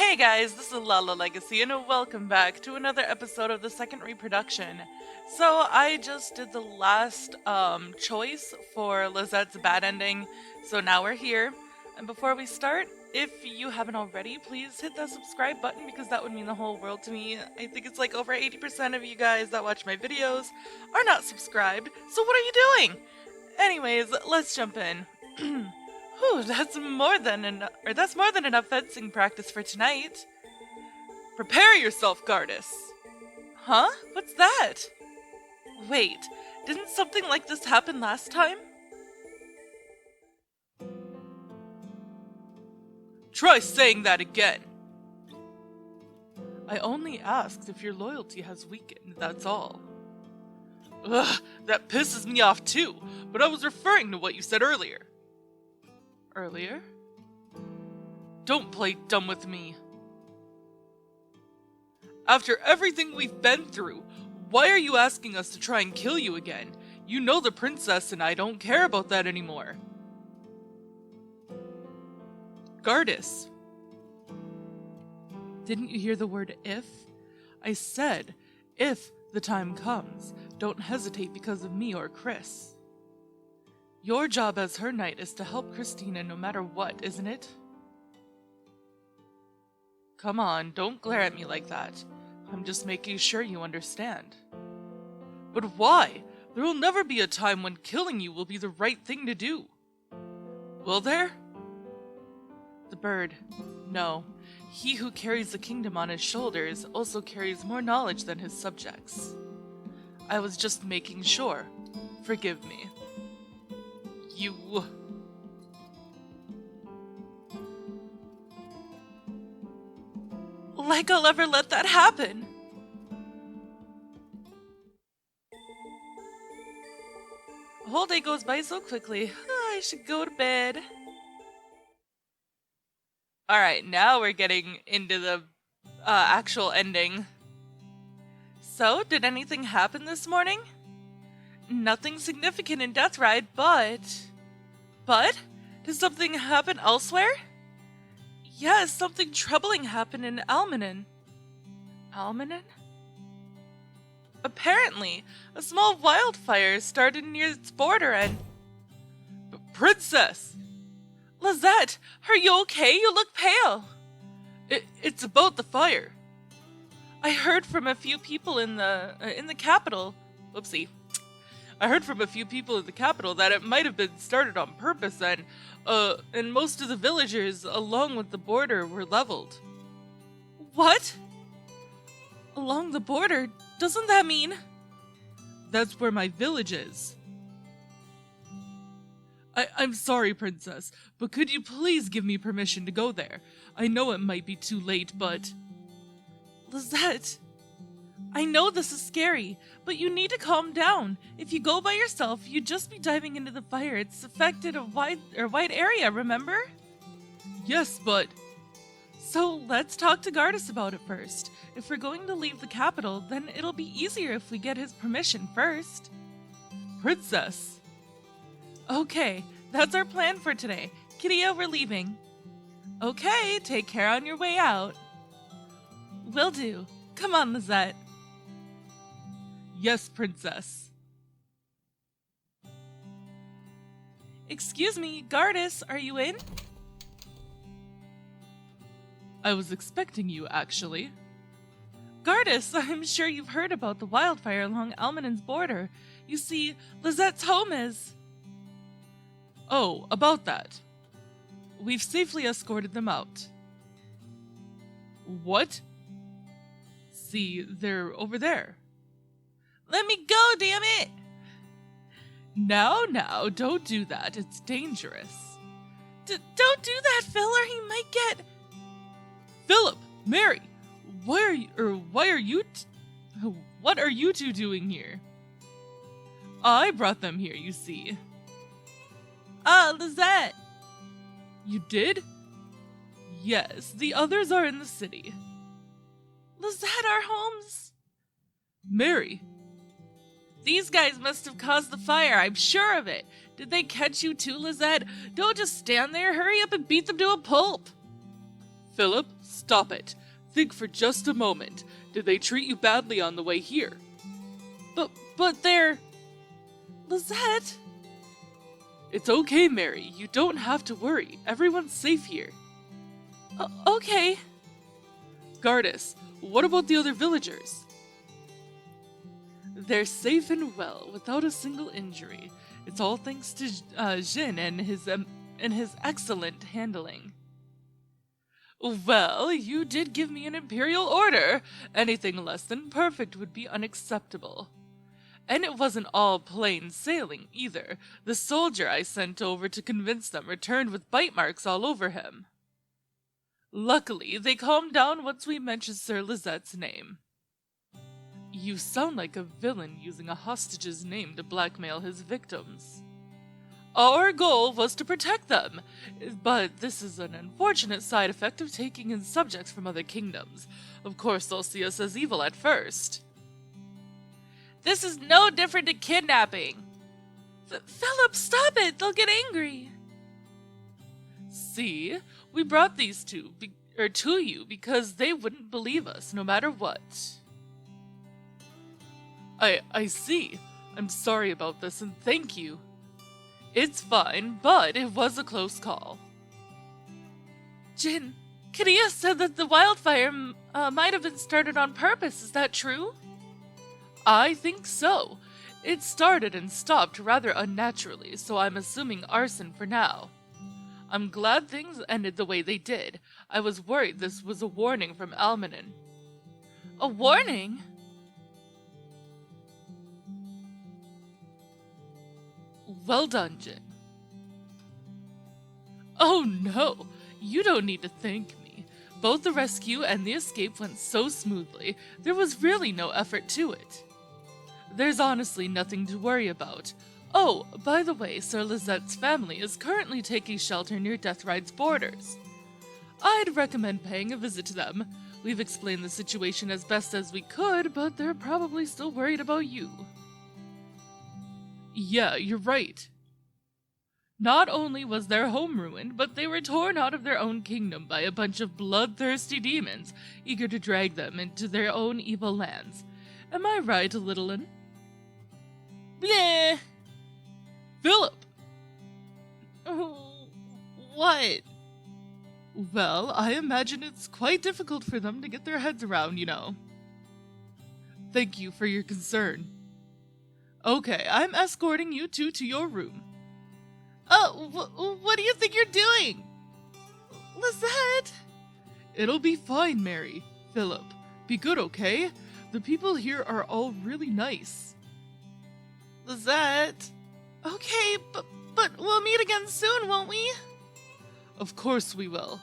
Hey guys, this is Lala Legacy, and welcome back to another episode of the second reproduction. So I just did the last choice for Lizette's bad ending, so now we're here. And before we start, if you haven't already, please hit that subscribe button because that would mean the whole world to me. I think it's like over 80% of you guys that watch my videos are not subscribed, so what are you doing? Anyways, let's jump in. Whew, that's more than enough fencing practice for tonight. Prepare yourself, Gardis. Huh? What's that? Wait, didn't something like this happen last time? Try saying that again. I only asked if your loyalty has weakened, that's all. Ugh, that pisses me off too, but I was referring to what you said earlier. Earlier? Don't play dumb with me. After everything we've been through, why are you asking us to try and kill you again? You know the princess and I don't care about that anymore. Gardis. Didn't you hear the word if? I said, if the time comes, don't hesitate because of me or Chris. Your job as her knight is to help Christina no matter what, isn't it? Come on, don't glare at me like that. I'm just making sure you understand. But why? There will never be a time when killing you will be the right thing to do. Will there? The bird. No. He who carries the kingdom on his shoulders also carries more knowledge than his subjects. I was just making sure. Forgive me. You... Like I'll ever let that happen. A whole day goes by so quickly. I should go to bed. Alright, now we're getting into the actual ending. So, did anything happen this morning? Nothing significant in Death Ride, but... But? Did something happen elsewhere? Yes, something troubling happened in Almanen. Almanen? Apparently, a small wildfire started near its border and... Princess! Lezette, are you okay? You look pale. It's about the fire. I heard from a few people in the capital. Whoopsie. I heard from a few people in the capital that it might have been started on purpose and most of the villagers along with the border were leveled. What? Along the border? Doesn't that mean? That's where my village is. I'm sorry, Princess, but could you please give me permission to go there? I know it might be too late, but... Lezette, I know this is scary, but you need to calm down. If you go by yourself, you'd just be diving into the fire. It's affected a wide area, remember? Yes, but... So let's talk to Gardis about it first. If we're going to leave the capital, then it'll be easier if we get his permission first. Princess. Okay, that's our plan for today. Kittia, we're leaving. Okay, take care on your way out. Will do. Come on, Lezette. Yes, Princess. Excuse me, Gardis, are you in? I was expecting you, actually. Gardis, I'm sure you've heard about the wildfire along Almanen's border. You see, Lizette's home is... Oh, about that. We've safely escorted them out. What? See, they're over there. Let me go, damn it! Now, don't do that. It's dangerous. Don't do that, Phil, or he might get... Philip! Mary! What are you two doing here? I brought them here, you see. Lezette! You did? Yes, the others are in the city. Lezette, our homes... Mary! These guys must have caused the fire, I'm sure of it. Did they catch you too, Lezette? Don't just stand there, hurry up and beat them to a pulp. Philip, stop it. Think for just a moment. Did they treat you badly on the way here? But they're... Lezette? It's okay, Mary. You don't have to worry. Everyone's safe here. Okay. Gardis, what about the other villagers? They're safe and well, without a single injury. It's all thanks to Jin and his excellent handling. Well, you did give me an imperial order. Anything less than perfect would be unacceptable. And it wasn't all plain sailing, either. The soldier I sent over to convince them returned with bite marks all over him. Luckily, they calmed down once we mentioned Sir Lezette's name. You sound like a villain using a hostage's name to blackmail his victims. Our goal was to protect them, but this is an unfortunate side effect of taking in subjects from other kingdoms. Of course, they'll see us as evil at first. This is no different to kidnapping. Philip, stop it! They'll get angry. See, we brought these two to you because they wouldn't believe us, no matter what. I see. I'm sorry about this, and thank you. It's fine, but it was a close call. Jin, Kadia said that the wildfire might have been started on purpose. Is that true? I think so. It started and stopped rather unnaturally, so I'm assuming arson for now. I'm glad things ended the way they did. I was worried this was a warning from Almanin. A warning? Well done, Jin. Oh no, you don't need to thank me. Both the rescue and the escape went so smoothly, there was really no effort to it. There's honestly nothing to worry about. Oh, by the way, Sir Lezette's family is currently taking shelter near Deathride's borders. I'd recommend paying a visit to them. We've explained the situation as best as we could, but they're probably still worried about you. Yeah, you're right. Not only was their home ruined, but they were torn out of their own kingdom by a bunch of bloodthirsty demons, eager to drag them into their own evil lands. Am I right, Littlin? Bleh! Philip! What? Well, I imagine it's quite difficult for them to get their heads around, you know. Thank you for your concern. Okay, I'm escorting you two to your room. What do you think you're doing? Lezette? It'll be fine, Mary. Philip, be good, okay? The people here are all really nice. Lezette? Okay, but we'll meet again soon, won't we? Of course we will.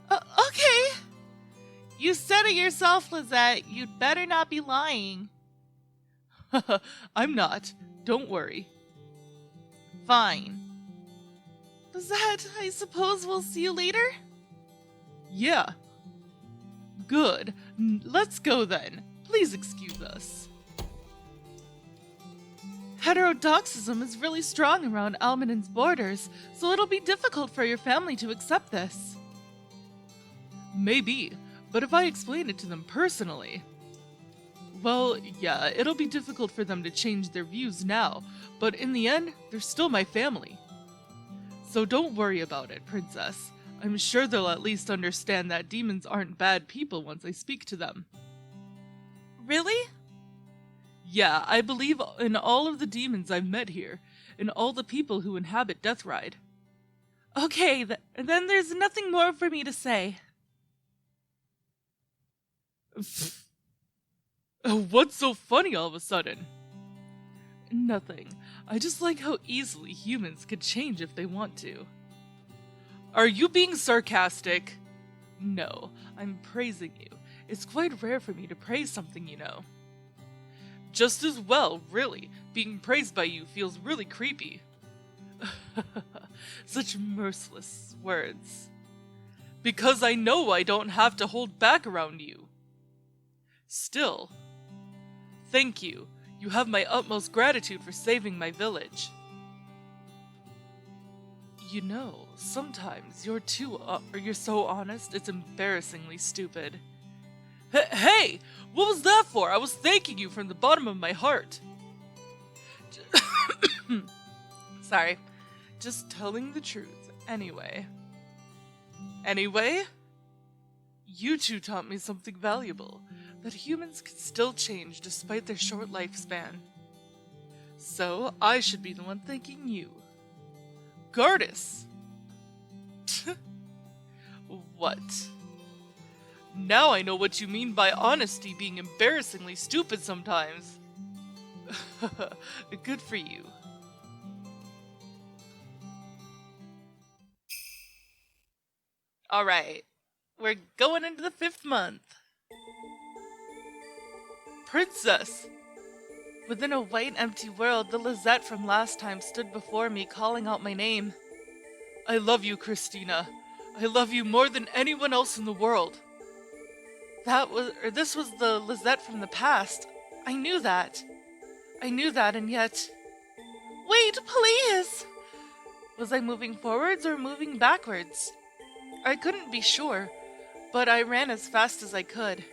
Okay. You said it yourself, Lezette. You'd better not be lying. I'm not. Don't worry. Fine. Lezette, I suppose we'll see you later? Yeah. Good. Let's go then. Please excuse us. Heterodoxism is really strong around Almanin's borders, so it'll be difficult for your family to accept this. Maybe, but if I explain it to them personally... Well, yeah, it'll be difficult for them to change their views now, but in the end, they're still my family. So don't worry about it, Princess. I'm sure they'll at least understand that demons aren't bad people once I speak to them. Really? Yeah, I believe in all of the demons I've met here, and all the people who inhabit Deathride. Okay, then there's nothing more for me to say. What's so funny all of a sudden? Nothing. I just like how easily humans could change if they want to. Are you being sarcastic? No, I'm praising you. It's quite rare for me to praise something, you know. Just as well, really. Being praised by you feels really creepy. Such merciless words. Because I know I don't have to hold back around you. Still, thank you. You have my utmost gratitude for saving my village. You know, sometimes you're so honest, it's embarrassingly stupid. Hey! What was that for? I was thanking you from the bottom of my heart. Sorry. Just telling the truth, anyway. Anyway? You two taught me something valuable, that humans can still change despite their short lifespan. So, I should be the one thanking you. Gardis! What? Now I know what you mean by honesty being embarrassingly stupid sometimes. Good for you. Alright, we're going into the 5th month. Princess! Within a white, empty world, the Lezette from last time stood before me, calling out my name. I love you, Christina. I love you more than anyone else in the world. This was the Lezette from the past. I knew that, and yet... Wait, please! Was I moving forwards or moving backwards? I couldn't be sure, but I ran as fast as I could.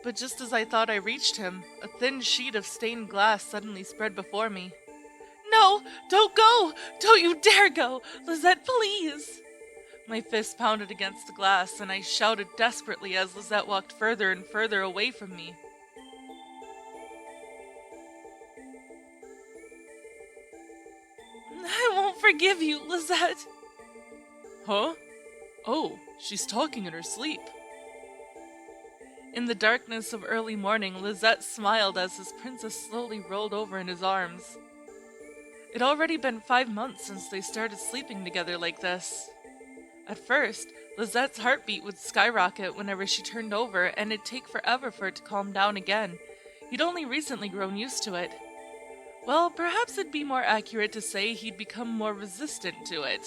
But just as I thought I reached him, a thin sheet of stained glass suddenly spread before me. No! Don't go! Don't you dare go! Lezette, please! My fist pounded against the glass, and I shouted desperately as Lezette walked further and further away from me. I won't forgive you, Lezette! Huh? Oh, she's talking in her sleep. In the darkness of early morning, Lezette smiled as his princess slowly rolled over in his arms. It'd already been 5 months since they started sleeping together like this. At first, Lezette's heartbeat would skyrocket whenever she turned over, and it'd take forever for it to calm down again. He'd only recently grown used to it. Well, perhaps it'd be more accurate to say he'd become more resistant to it.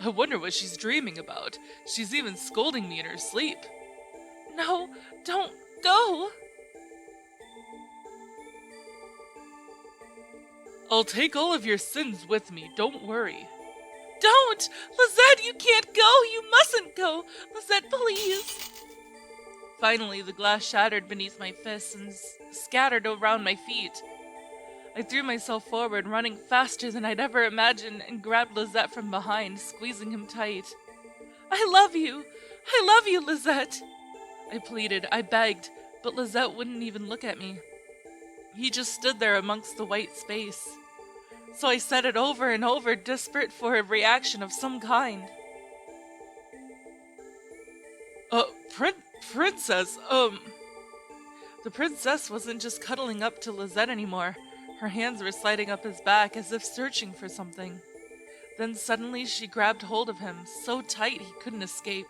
I wonder what she's dreaming about. She's even scolding me in her sleep. No, don't go! I'll take all of your sins with me, don't worry. Don't! Lezette, you can't go! You mustn't go! Lezette, please! Finally, the glass shattered beneath my fists and scattered around my feet. I threw myself forward, running faster than I'd ever imagined, and grabbed Lezette from behind, squeezing him tight. I love you! I love you, Lezette! I pleaded, I begged, but Lezette wouldn't even look at me. He just stood there amongst the white space. So I said it over and over, desperate for a reaction of some kind. Princess, The princess wasn't just cuddling up to Lezette anymore. Her hands were sliding up his back as if searching for something. Then suddenly she grabbed hold of him, so tight he couldn't escape.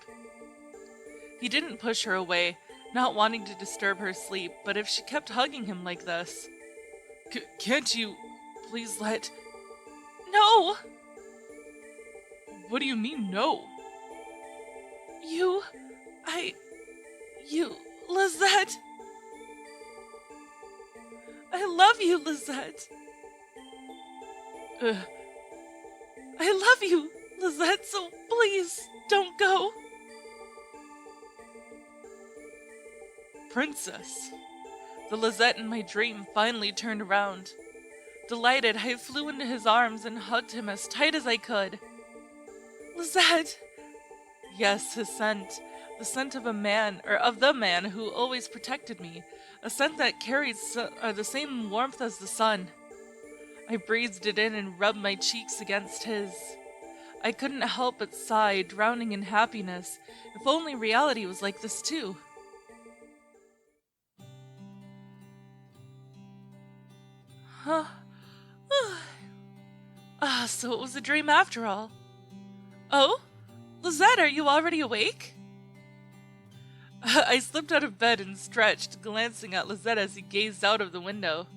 He didn't push her away, not wanting to disturb her sleep, but if she kept hugging him like this... Can't you please let... No! What do you mean, no? Lezette! I love you, Lezette. I love you, Lezette, so please, don't go. Princess. The Lezette in my dream finally turned around. Delighted, I flew into his arms and hugged him as tight as I could. Lezette! Yes, his scent. The scent of the man who always protected me. A scent that carried the same warmth as the sun. I breathed it in and rubbed my cheeks against his. I couldn't help but sigh, drowning in happiness. If only reality was like this too. Huh? So it was a dream after all. Oh? Lezette, are you already awake? I slipped out of bed and stretched, glancing at Lezette as he gazed out of the window.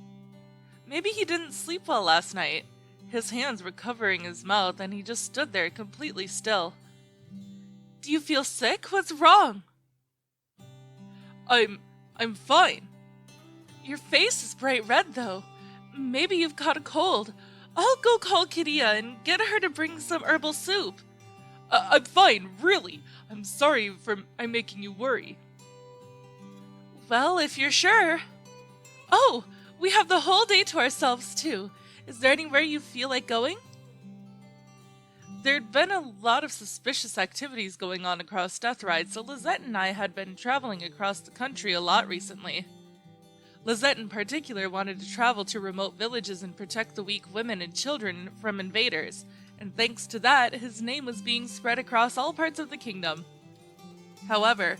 Maybe he didn't sleep well last night. His hands were covering his mouth and he just stood there completely still. Do you feel sick? What's wrong? I'm fine. Your face is bright red though. Maybe you've caught a cold. I'll go call Kiria and get her to bring some herbal soup. I'm fine, really. I'm sorry I'm making you worry. Well, if you're sure. Oh, we have the whole day to ourselves, too. Is there anywhere you feel like going? There'd been a lot of suspicious activities going on across Deathride, so Lezette and I had been traveling across the country a lot recently. Lezette in particular wanted to travel to remote villages and protect the weak women and children from invaders, and thanks to that, his name was being spread across all parts of the kingdom. However,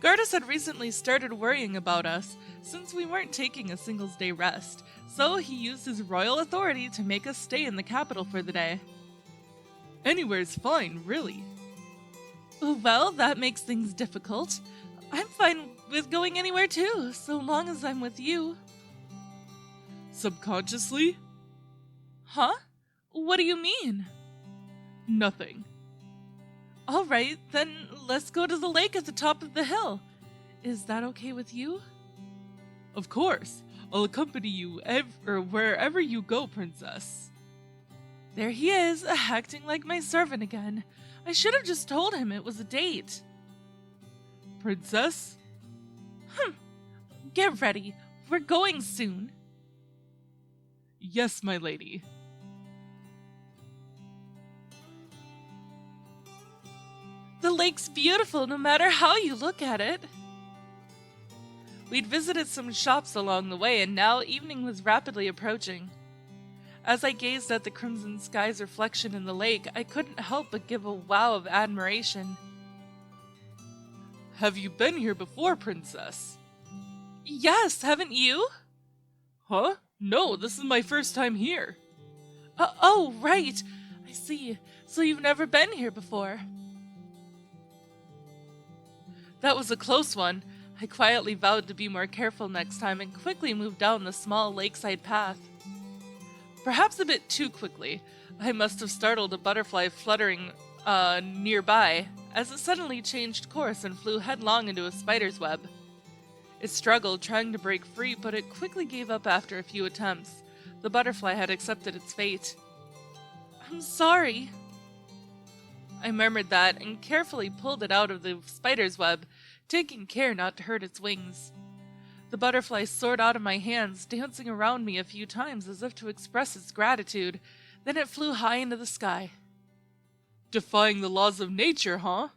Gardis had recently started worrying about us, since we weren't taking a singles day rest, so he used his royal authority to make us stay in the capital for the day. Anywhere's fine, really. Well, that makes things difficult. I'm fine with going anywhere too, so long as I'm with you. Subconsciously? Huh? What do you mean? Nothing. Alright, then let's go to the lake at the top of the hill. Is that okay with you? Of course. I'll accompany you wherever you go, Princess. There he is, acting like my servant again. I should have just told him it was a date. Princess? Get ready. We're going soon. Yes, my lady. The lake's beautiful no matter how you look at it. We'd visited some shops along the way, and now evening was rapidly approaching. As I gazed at the crimson sky's reflection in the lake, I couldn't help but give a wow of admiration. Have you been here before, Princess? Yes, haven't you? Huh? No, this is my first time here. Oh, right. I see. So you've never been here before. That was a close one. I quietly vowed to be more careful next time and quickly moved down the small lakeside path. Perhaps a bit too quickly. I must have startled a butterfly fluttering nearby, as it suddenly changed course and flew headlong into a spider's web. It struggled, trying to break free, but it quickly gave up after a few attempts. The butterfly had accepted its fate. I'm sorry. I murmured that and carefully pulled it out of the spider's web, taking care not to hurt its wings. The butterfly soared out of my hands, dancing around me a few times as if to express its gratitude. Then it flew high into the sky. Defying the laws of nature, huh?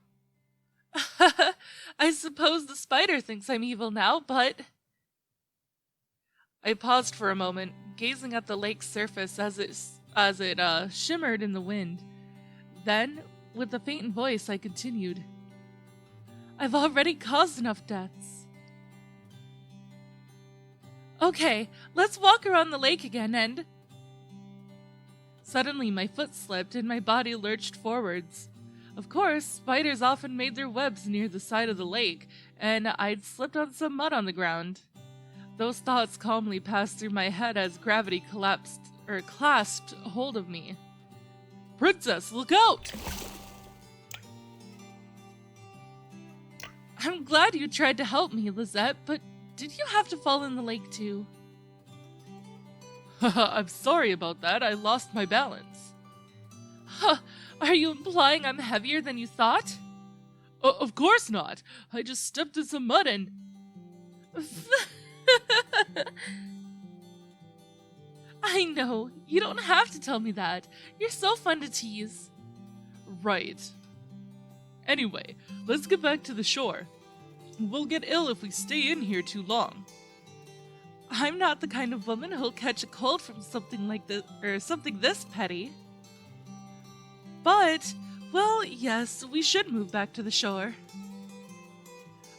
I suppose the spider thinks I'm evil now, but... I paused for a moment, gazing at the lake's surface as it shimmered in the wind. Then, with a faint voice, I continued. I've already caused enough deaths. Okay, let's walk around the lake again and... Suddenly my foot slipped and my body lurched forwards. Of course, spiders often made their webs near the side of the lake, and I'd slipped on some mud on the ground. Those thoughts calmly passed through my head as gravity clasped hold of me. Princess, look out! I'm glad you tried to help me, Lezette, but did you have to fall in the lake too? I'm sorry about that. I lost my balance. Are you implying I'm heavier than you thought? Of course not. I just stepped in some mud and... I know. You don't have to tell me that. You're so fun to tease. Right. Anyway, let's get back to the shore. We'll get ill if we stay in here too long. I'm not the kind of woman who'll catch a cold from something like this, or something this petty. But, well, yes, we should move back to the shore.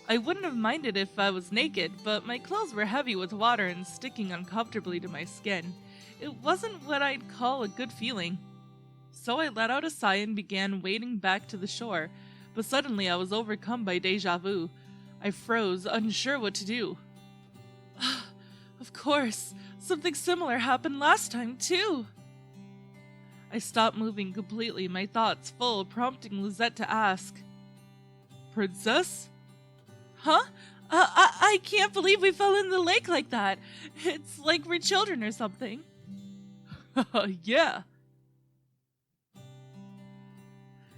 I wouldn't have minded if I was naked, but my clothes were heavy with water and sticking uncomfortably to my skin. It wasn't what I'd call a good feeling. So I let out a sigh and began wading back to the shore, but suddenly I was overcome by deja vu. I froze, unsure what to do. Of course, something similar happened last time, too. I stopped moving completely, my thoughts full, prompting Lezette to ask. Princess? Huh? I can't believe we fell in the lake like that. It's like we're children or something. Yeah.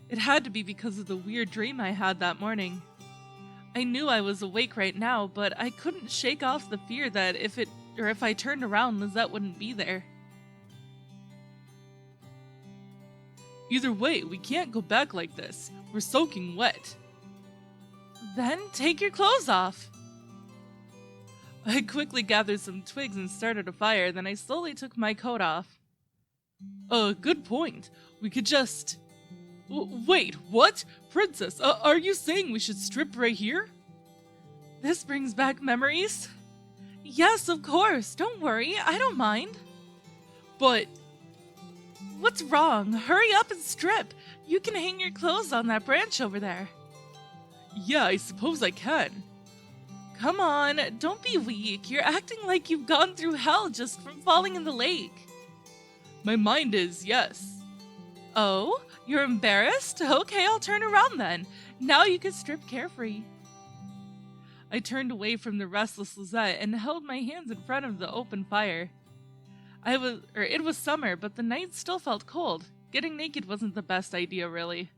It had to be because of the weird dream I had that morning. I knew I was awake right now, but I couldn't shake off the fear that if I turned around, Lizette wouldn't be there. Either way, we can't go back like this. We're soaking wet. Then take your clothes off. I quickly gathered some twigs and started a fire, then I slowly took my coat off. Good point. We could just... Wait, what? Princess, are you saying we should strip right here? This brings back memories? Yes, of course. Don't worry, I don't mind. But... What's wrong? Hurry up and strip. You can hang your clothes on that branch over there. Yeah, I suppose I can. Come on, don't be weak. You're acting like you've gone through hell just from falling in the lake. My mind is, yes. Oh, you're embarrassed? Okay, I'll turn around then. Now you can strip carefree. I turned away from the restless Lizette and held my hands in front of the open fire. It was summer, but the night still felt cold. Getting naked wasn't the best idea, really.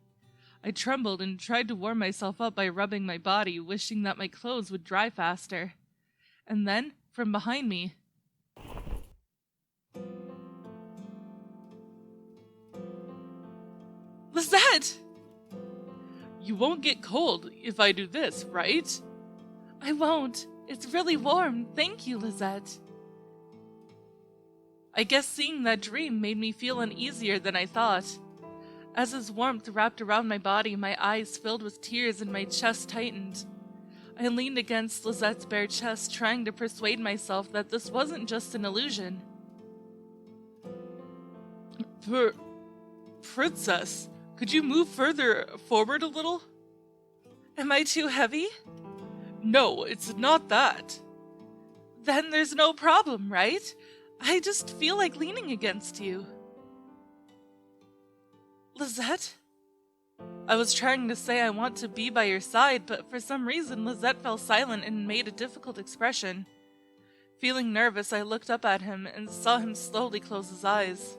I trembled and tried to warm myself up by rubbing my body, wishing that my clothes would dry faster. And then, from behind me... Lizette! You won't get cold if I do this, right? I won't. It's really warm. Thank you, Lizette. I guess seeing that dream made me feel uneasier than I thought. As his warmth wrapped around my body, my eyes filled with tears and my chest tightened. I leaned against Lizette's bare chest, trying to persuade myself that this wasn't just an illusion. Princess, could you move further forward a little? Am I too heavy? No, it's not that. Then there's no problem, right? I just feel like leaning against you. Lizette? I was trying to say I want to be by your side, but for some reason Lizette fell silent and made a difficult expression. Feeling nervous, I looked up at him and saw him slowly close his eyes.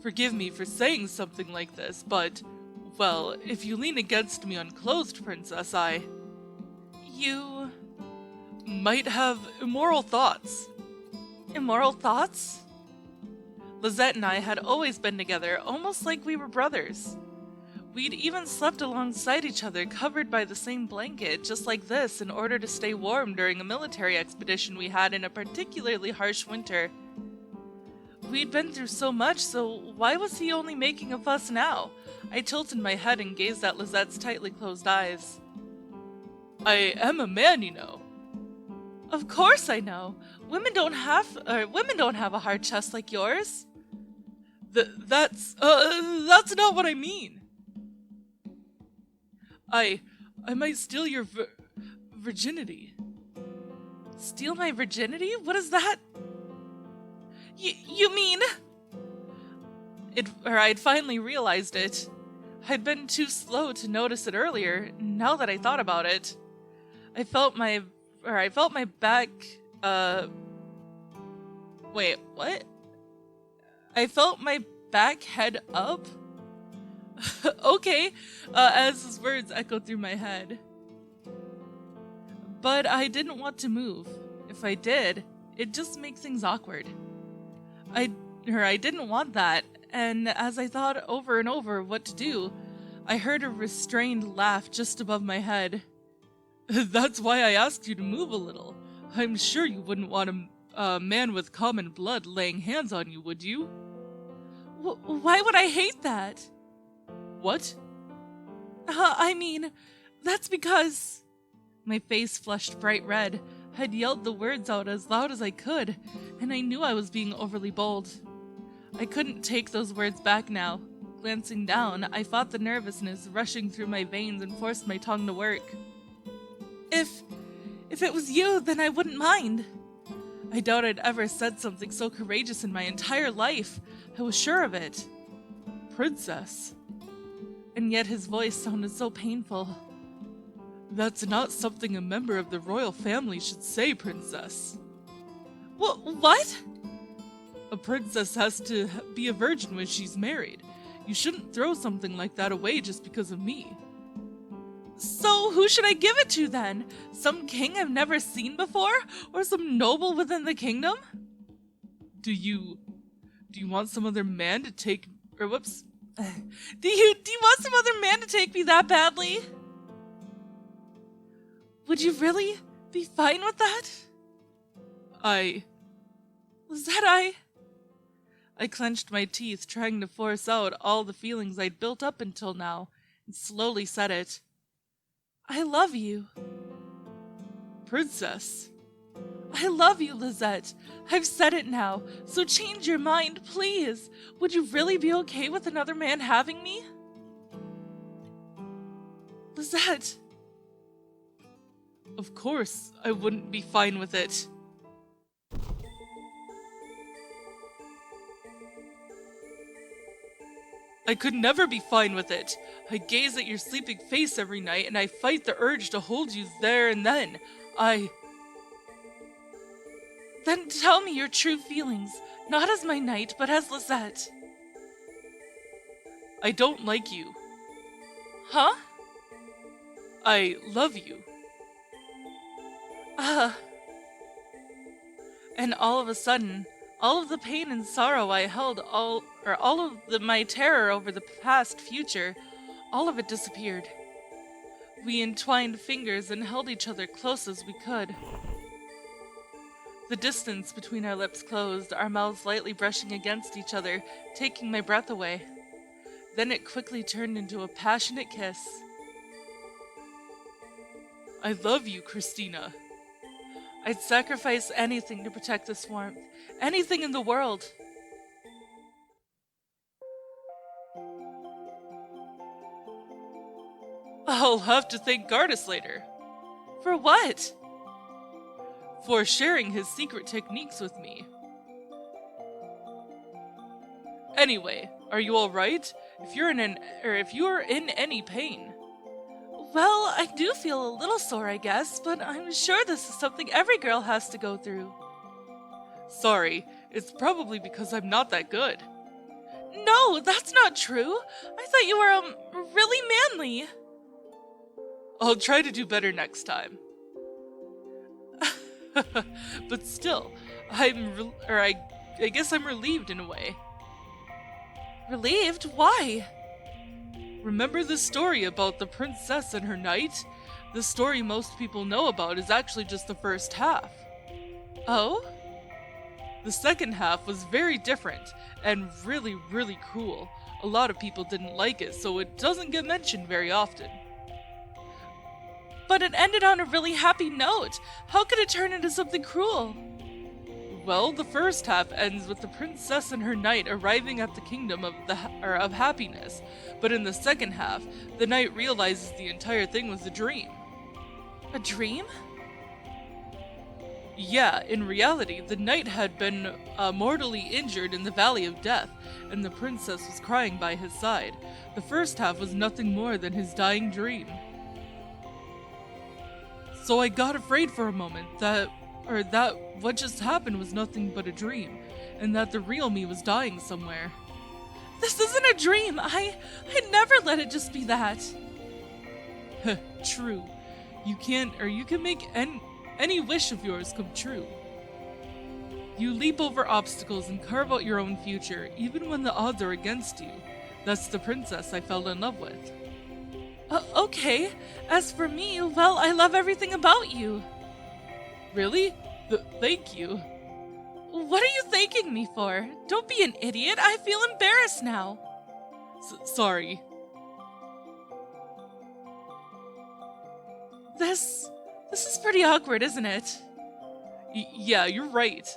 Forgive me for saying something like this, but, well, if you lean against me unclothed, Princess, You... might have immoral thoughts. Immoral thoughts? Lizette and I had always been together, almost like we were brothers. We'd even slept alongside each other, covered by the same blanket, just like this, in order to stay warm during a military expedition we had in a particularly harsh winter. We'd been through so much, so why was he only making a fuss now? I tilted my head and gazed at Lizette's tightly closed eyes. I am a man, you know. Of course I know. Women don't have a hard chest like yours. That's not what I mean. I might steal your virginity. Steal my virginity? What is that? You mean? I'd finally realized it. I'd been too slow to notice it earlier, now that I thought about it. I felt my back, wait, what? I felt my back head up? Okay, as his words echoed through my head. But I didn't want to move. If I did, it'd just make things awkward. I didn't want that, and as I thought over and over what to do, I heard a restrained laugh just above my head. That's why I asked you to move a little. I'm sure you wouldn't want a man with common blood laying hands on you, would you? Why would I hate that? What? I mean, that's because... My face flushed bright red. I'd yelled the words out as loud as I could, and I knew I was being overly bold. I couldn't take those words back now. Glancing down, I fought the nervousness rushing through my veins and forced my tongue to work. If it was you, then I wouldn't mind. I doubt I'd ever said something so courageous in my entire life. I was sure of it. Princess. And yet his voice sounded so painful. That's not something a member of the royal family should say, Princess. What? A princess has to be a virgin when she's married. You shouldn't throw something like that away just because of me. So who should I give it to then? Some king I've never seen before? Or some noble within the kingdom? Do you want some other man to take... Or whoops. Do you want some other man to take me that badly? Would you really be fine with that? Lezette, I clenched my teeth, trying to force out all the feelings I'd built up until now, and slowly said it. I love you. Princess. I love you, Lezette. I've said it now, so change your mind, please. Would you really be okay with another man having me? Lezette. Of course, I wouldn't be fine with it. I could never be fine with it. I gaze at your sleeping face every night and I fight the urge to hold you there and then. Then tell me your true feelings, not as my knight, but as Lezette. I don't like you. Huh? I love you. And all of a sudden, all of the pain and sorrow I held, all of my terror over the past future, all of it disappeared. We entwined fingers and held each other close as we could. The distance between our lips closed, our mouths lightly brushing against each other, taking my breath away. Then it quickly turned into a passionate kiss. I love you, Christina. I'd sacrifice anything to protect this warmth. Anything in the world. I'll have to thank Gardis later. For what? For sharing his secret techniques with me. Anyway, are you alright? If you're in any pain. Well, I do feel a little sore, I guess, but I'm sure this is something every girl has to go through. Sorry, it's probably because I'm not that good. No, that's not true. I thought you were, really manly. I'll try to do better next time. But still, I guess I'm relieved in a way. Relieved? Why? Remember the story about the princess and her knight? The story most people know about is actually just the first half. Oh? The second half was very different, and really, really cruel. A lot of people didn't like it, so it doesn't get mentioned very often. But it ended on a really happy note. How could it turn into something cruel? Well, the first half ends with the princess and her knight arriving at the kingdom of happiness, but in the second half, the knight realizes the entire thing was a dream. A dream? Yeah, in reality, the knight had been mortally injured in the Valley of Death, and the princess was crying by his side. The first half was nothing more than his dying dream. So I got afraid for a moment that what just happened was nothing but a dream, and that the real me was dying somewhere. This isn't a dream! I'd never let it just be that! True. You can make any wish of yours come true. You leap over obstacles and carve out your own future, even when the odds are against you. That's the princess I fell in love with. Okay. As for me, well, I love everything about you. Really? Thank you. What are you thanking me for? Don't be an idiot. I feel embarrassed now. Sorry. This is pretty awkward, isn't it? Yeah, you're right.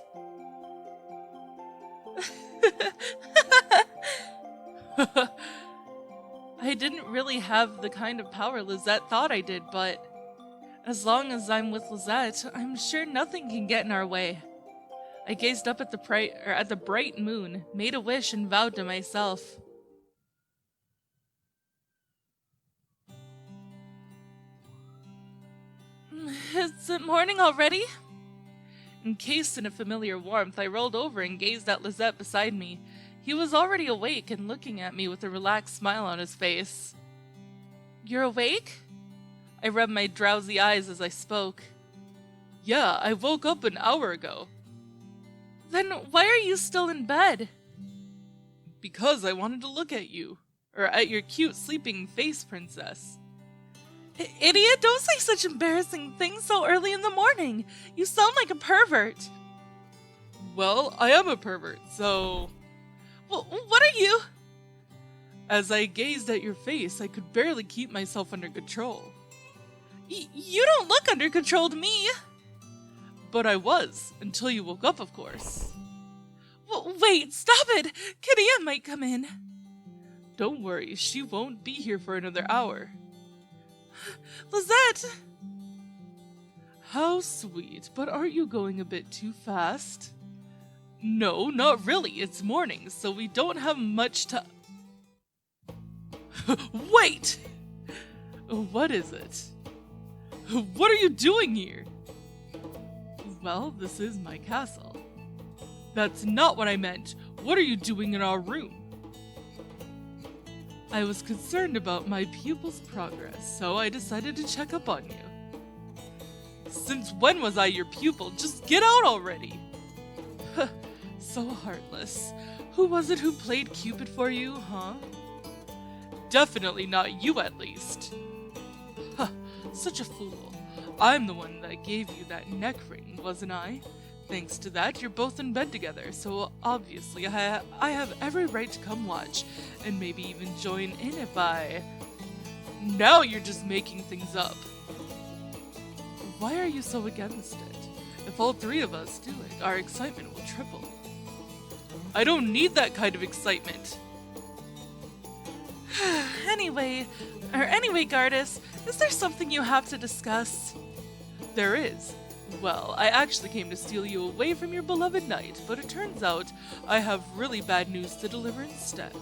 I didn't really have the kind of power Lezette thought I did, but as long as I'm with Lezette, I'm sure nothing can get in our way. I gazed up at the bright moon, made a wish, and vowed to myself. Is it morning already? Encased in a familiar warmth, I rolled over and gazed at Lezette beside me. He was already awake and looking at me with a relaxed smile on his face. "You're awake?" I rubbed my drowsy eyes as I spoke. "Yeah, I woke up an hour ago." "Then why are you still in bed?" "Because I wanted to look at you. Or at your cute sleeping face, princess." "Idiot, don't say such embarrassing things so early in the morning. You sound like a pervert." "Well, I am a pervert, so..." What are you?" As I gazed at your face, I could barely keep myself under control. You don't look under control to me." "But I was, until you woke up, of course." Wait, stop it! Kadia might come in." "Don't worry, she won't be here for another hour." "Lezette!" "How sweet, but aren't you going a bit too fast?" "No, not really. It's morning, so we don't have much time." "Wait!" "What is it?" "What are you doing here?" "Well, this is my castle." "That's not what I meant. What are you doing in our room?" "I was concerned about my pupil's progress, so I decided to check up on you." "Since when was I your pupil? Just get out already!" So heartless. Who was it who played Cupid for you, huh? "Definitely not you, at least." Such a fool. I'm the one that gave you that neck ring, wasn't I? Thanks to that, you're both in bed together, so obviously I have every right to come watch, and maybe even join in if I... Now you're just making things up. Why are you so against it? If all three of us do it, our excitement will triple. I don't need that kind of excitement. Anyway, Gardis, is there something you have to discuss? There is. Well, I actually came to steal you away from your beloved knight, but it turns out I have really bad news to deliver instead.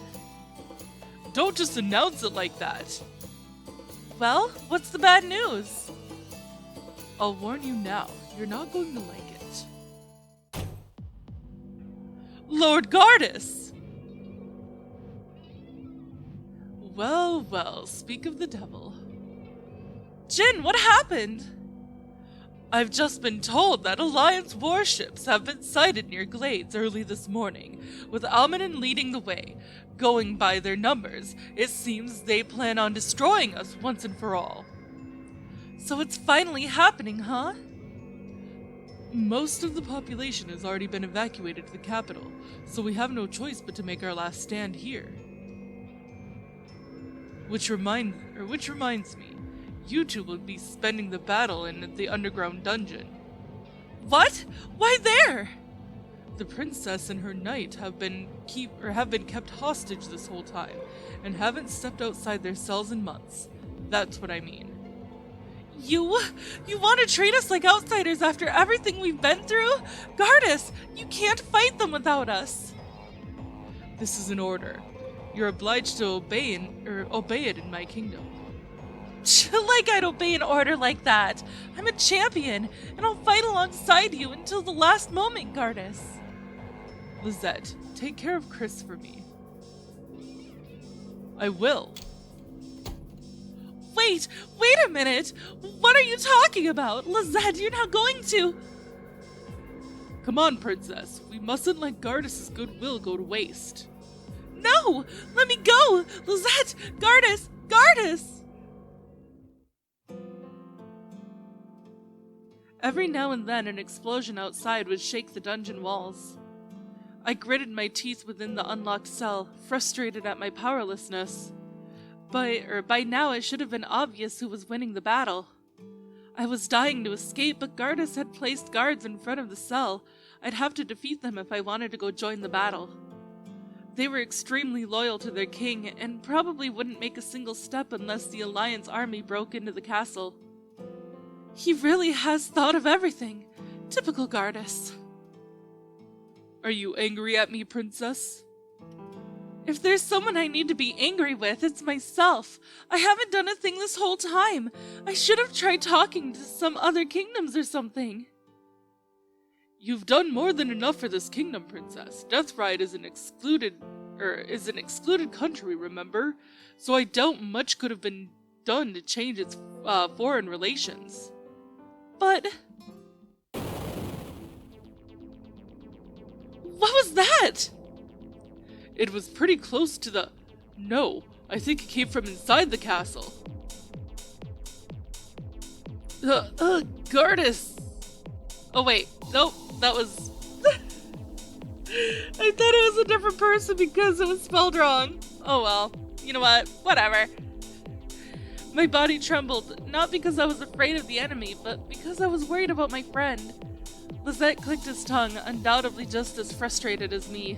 Don't just announce it like that. Well, what's the bad news? I'll warn you now, you're not going to like it. Lord Gardis! Well, well, speak of the devil. Jin, what happened? I've just been told that Alliance warships have been sighted near Glades early this morning, with Almaden leading the way. Going by their numbers, it seems they plan on destroying us once and for all. So it's finally happening, huh? Most of the population has already been evacuated to the capital, so we have no choice but to make our last stand here. Which reminds me, you two will be spending the battle in the underground dungeon. What? Why there? The princess and her knight have been kept hostage this whole time, and haven't stepped outside their cells in months. That's what I mean. You want to treat us like outsiders after everything we've been through? Gardis, you can't fight them without us. This is an order. You're obliged to obey it in my kingdom. Like I'd obey an order like that. I'm a champion, and I'll fight alongside you until the last moment, Gardis. Lezette, take care of Chris for me. I will. Wait a minute! What are you talking about? Lezette, you're not going to... Come on, princess. We mustn't let Gardis' goodwill go to waste. No! Let me go! Lezette! Gardis! Gardis! Every now and then an explosion outside would shake the dungeon walls. I gritted my teeth within the unlocked cell, frustrated at my powerlessness. By now it should have been obvious who was winning the battle. I was dying to escape, but Gardis had placed guards in front of the cell. I'd have to defeat them if I wanted to go join the battle. They were extremely loyal to their king, and probably wouldn't make a single step unless the Alliance army broke into the castle. He really has thought of everything. Typical Gardis. Are you angry at me, princess? If there's someone I need to be angry with, it's myself. I haven't done a thing this whole time. I should have tried talking to some other kingdoms or something. You've done more than enough for this kingdom, Princess. Deathride is an excluded country, remember? So I doubt much could have been done to change its foreign relations. But... what was that? It was pretty close to the... No, I think it came from inside the castle. Gardis! Oh wait, nope, that was... I thought it was a different person because it was spelled wrong. Oh well, you know what, whatever. My body trembled, not because I was afraid of the enemy, but because I was worried about my friend. Lezette clicked his tongue, undoubtedly just as frustrated as me.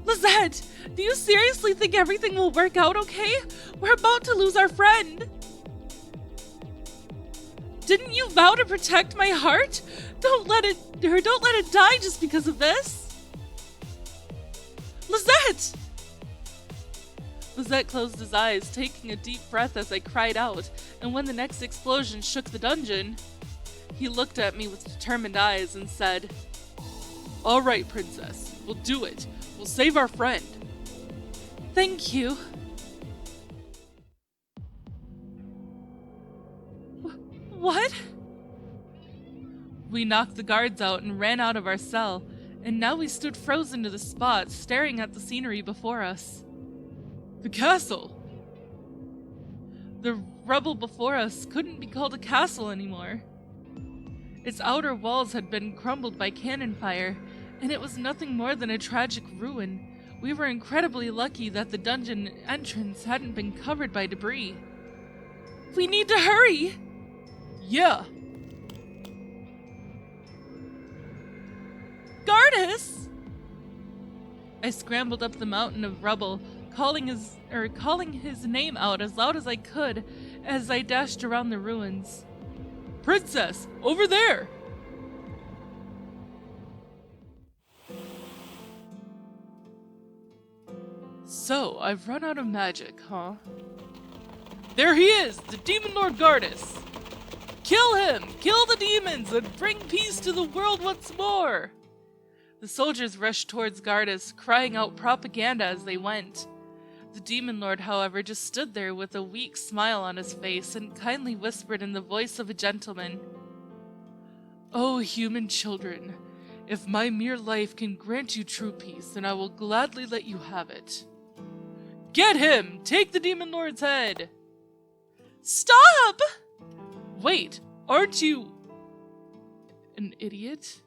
Lezette, do you seriously think everything will work out okay? We're about to lose our friend. Didn't you vow to protect my heart? Don't let it die just because of this. Lezette! Lezette closed his eyes, taking a deep breath as I cried out, and when the next explosion shook the dungeon, he looked at me with determined eyes and said, "All right, Princess, we'll do it. We'll save our friend." Thank you. What? We knocked the guards out and ran out of our cell, and now we stood frozen to the spot, staring at the scenery before us. The castle! The rubble before us couldn't be called a castle anymore. Its outer walls had been crumbled by cannon fire, and it was nothing more than a tragic ruin. We were incredibly lucky that the dungeon entrance hadn't been covered by debris. We need to hurry! Yeah! Gardis! I scrambled up the mountain of rubble, calling his name out as loud as I could as I dashed around the ruins. Princess, over there! So, I've run out of magic, huh? There he is, the Demon Lord Gardis! Kill him! Kill the demons and bring peace to the world once more! The soldiers rushed towards Gardis, crying out propaganda as they went. The Demon Lord, however, just stood there with a weak smile on his face and kindly whispered in the voice of a gentleman, "O human children, if my mere life can grant you true peace, then I will gladly let you have it. Get him! Take the Demon Lord's head!" Stop! Wait, aren't you an idiot?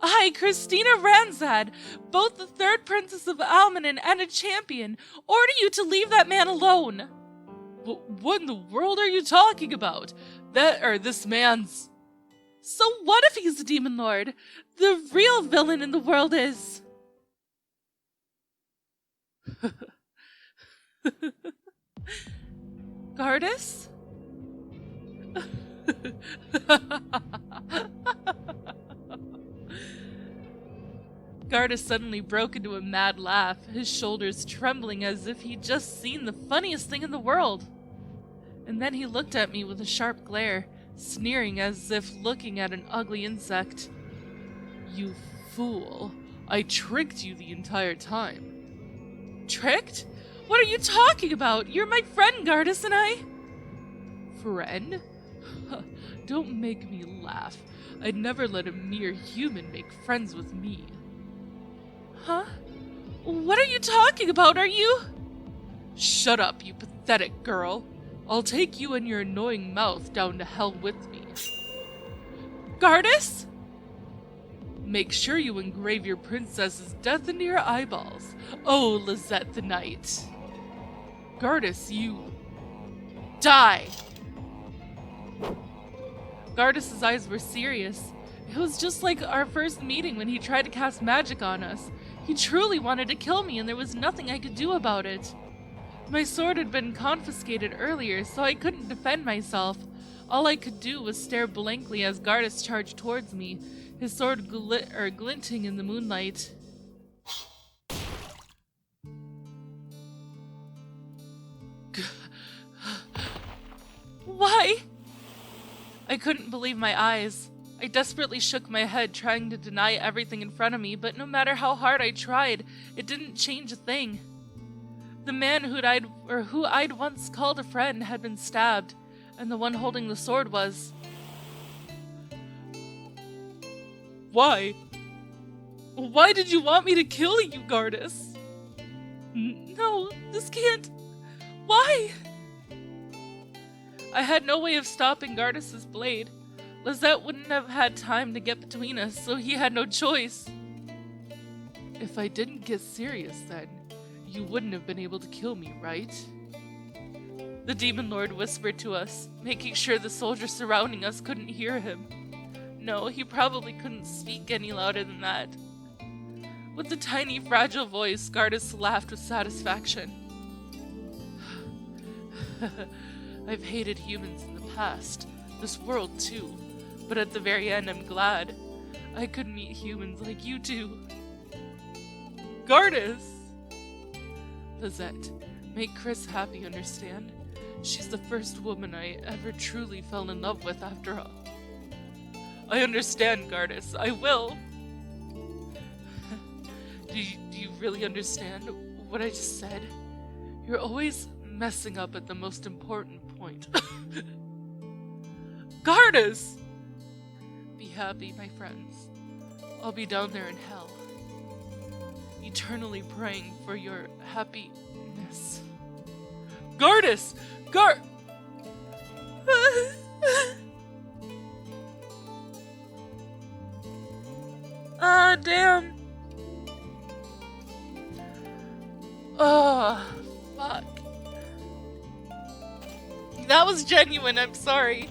I, Christina Ranzad, both the third princess of Almanen and a champion, order you to leave that man alone. What in the world are you talking about? This man's... So what if he's the Demon Lord? The real villain in the world is... Gardis? Gardis suddenly broke into a mad laugh, his shoulders trembling as if he'd just seen the funniest thing in the world. And then he looked at me with a sharp glare, sneering as if looking at an ugly insect. You fool. I tricked you the entire time. Tricked? What are you talking about? You're my friend, Gardis, and I... Friend? Don't make me laugh. I'd never let a mere human make friends with me. Huh? What are you talking about? Are you... Shut up, you pathetic girl. I'll take you and your annoying mouth down to hell with me. Gardis? Make sure you engrave your princess's death into your eyeballs. Oh, Lezette the Knight. Gardis, you... die! Gardis' eyes were serious. It was just like our first meeting when he tried to cast magic on us. He truly wanted to kill me and there was nothing I could do about it. My sword had been confiscated earlier, so I couldn't defend myself. All I could do was stare blankly as Gardis charged towards me, his sword glinting in the moonlight. Why? I couldn't believe my eyes. I desperately shook my head, trying to deny everything in front of me, but no matter how hard I tried, it didn't change a thing. The man who I'd once called a friend had been stabbed, and the one holding the sword was... Why? Why did you want me to kill you, Gardis? No, this can't... Why? I had no way of stopping Gardis' blade. Lezette wouldn't have had time to get between us, so he had no choice. If I didn't get serious then, you wouldn't have been able to kill me, right? The Demon Lord whispered to us, making sure the soldiers surrounding us couldn't hear him. No, he probably couldn't speak any louder than that. With a tiny, fragile voice, Gardis laughed with satisfaction. I've hated humans in the past, this world too, but at the very end I'm glad I could meet humans like you two. Gardis! Lezette, make Chris happy, understand? She's the first woman I ever truly fell in love with after all. I understand, Gardis. I will. Do you really understand what I just said? You're always messing up at the most important point. Gardis! Be happy, my friends. I'll be down there in hell, eternally praying for your happiness. Gardis! Damn. Oh, fuck. That was genuine, I'm sorry.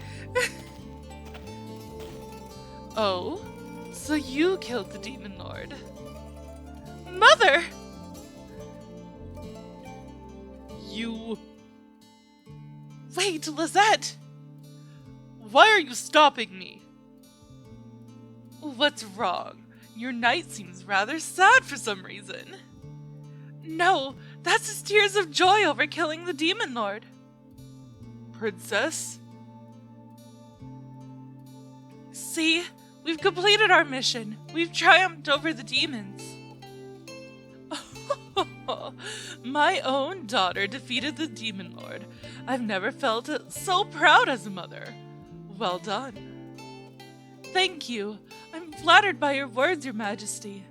Oh, so you killed the Demon Lord. Mother! You... Wait, Lezette! Why are you stopping me? What's wrong? Your night seems rather sad for some reason. No, that's his tears of joy over killing the Demon Lord. Princess? See? We've completed our mission. We've triumphed over the demons. My own daughter defeated the Demon Lord. I've never felt so proud as a mother. Well done. Thank you. I'm flattered by your words, Your Majesty.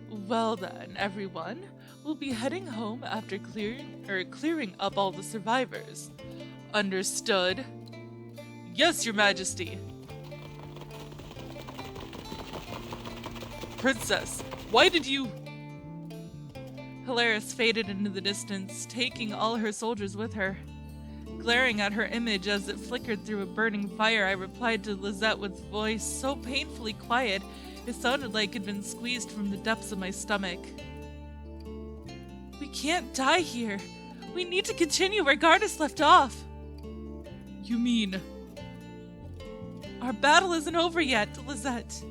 Well then, everyone, we'll be heading home after clearing up all the survivors. Understood? Yes, Your Majesty. Princess, why did you... Helaris faded into the distance, taking all her soldiers with her. Glaring at her image as it flickered through a burning fire, I replied to Lezette with voice so painfully quiet it sounded like it had been squeezed from the depths of my stomach. We can't die here. We need to continue where Gardis left off. You mean... Our battle isn't over yet, Lezette.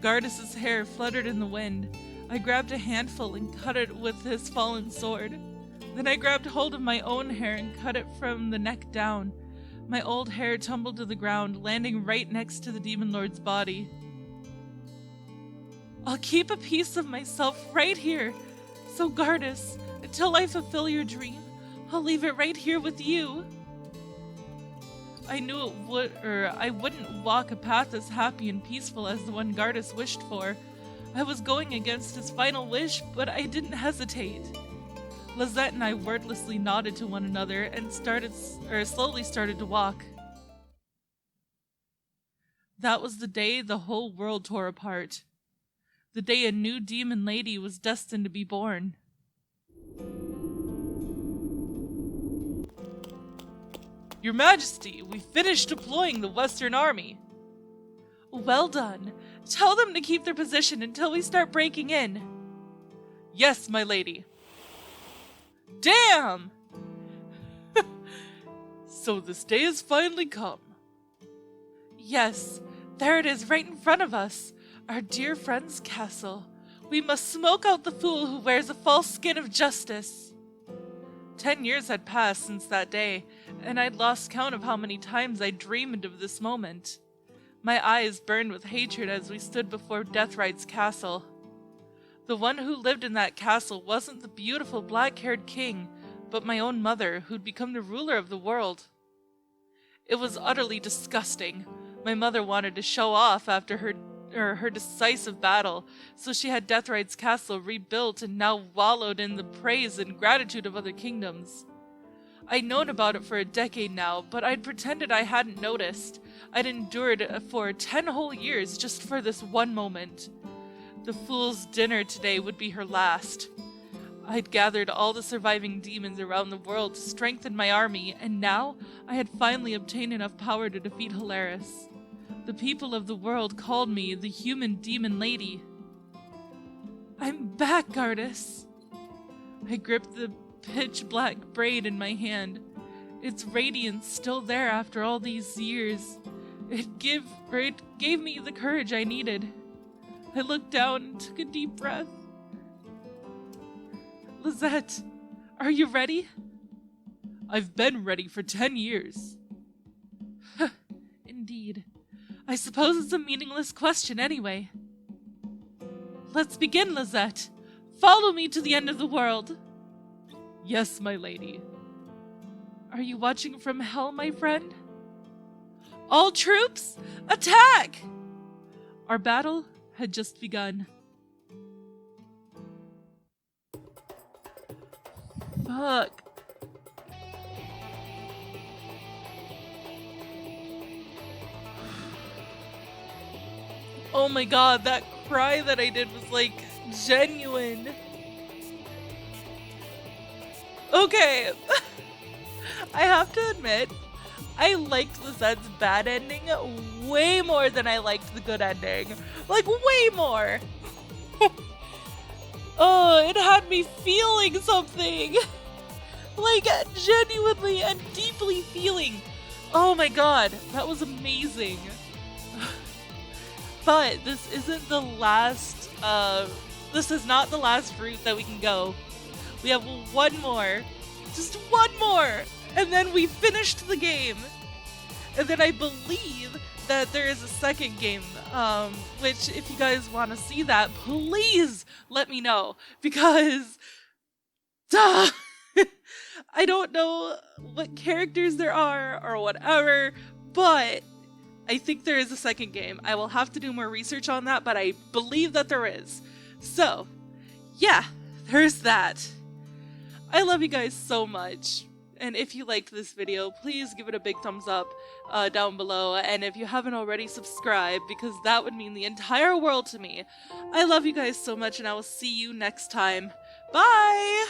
Gardis' hair fluttered in the wind. I grabbed a handful and cut it with his fallen sword. Then I grabbed hold of my own hair and cut it from the neck down. My old hair tumbled to the ground, landing right next to the Demon Lord's body. I'll keep a piece of myself right here. So Gardis, until I fulfill your dream, I'll leave it right here with you. I knew I wouldn't walk a path as happy and peaceful as the one Gardis wished for. I was going against his final wish, but I didn't hesitate. Lezette and I wordlessly nodded to one another and slowly started to walk. That was the day the whole world tore apart. The day a new demon lady was destined to be born. Your Majesty, we finished deploying the Western Army. Well done. Tell them to keep their position until we start breaking in. Yes, my lady. Damn! So this day has finally come. Yes, there it is right in front of us. Our dear friend's castle. We must smoke out the fool who wears a false skin of justice. 10 years had passed since that day, and I'd lost count of how many times I dreamed of this moment. My eyes burned with hatred as we stood before Deathrite's castle. The one who lived in that castle wasn't the beautiful black-haired king, but my own mother, who'd become the ruler of the world. It was utterly disgusting. My mother wanted to show off after her decisive battle, so she had Deathrite's castle rebuilt and now wallowed in the praise and gratitude of other kingdoms. I'd known about it for a decade now, but I'd pretended I hadn't noticed. I'd endured for 10 whole years just for this one moment. The fool's dinner today would be her last. I'd gathered all the surviving demons around the world to strengthen my army, and now I had finally obtained enough power to defeat Helaris. The people of the world called me the human demon lady. I'm back, Gardis. I gripped the pitch-black braid in my hand. Its radiance still there after all these years. It gave me the courage I needed. I looked down and took a deep breath. Lezette, are you ready? I've been ready for 10 years. Indeed. I suppose it's a meaningless question anyway. Let's begin, Lezette. Follow me to the end of the world. Yes, my lady. Are you watching from hell, my friend? All troops, attack! Our battle had just begun. Fuck. Oh my god, that cry that I did was like genuine. Okay. I have to admit, I liked Lizette's bad ending way more than I liked the good ending. Like, way more. Oh, it had me feeling something. Like, genuinely and deeply feeling. Oh my god, that was amazing. But this isn't the last, this is not the last route that we can go. We have one more. Just one more! And then we finished the game. And then I believe that there is a second game, which if you guys want to see that, please let me know. Because, duh! I don't know what characters there are or whatever, but I think there is a second game. I will have to do more research on that, but I believe that there is. So, yeah, there's that. I love you guys so much. And if you liked this video, please give it a big thumbs up down below. And if you haven't already, subscribe, because that would mean the entire world to me. I love you guys so much, and I will see you next time. Bye!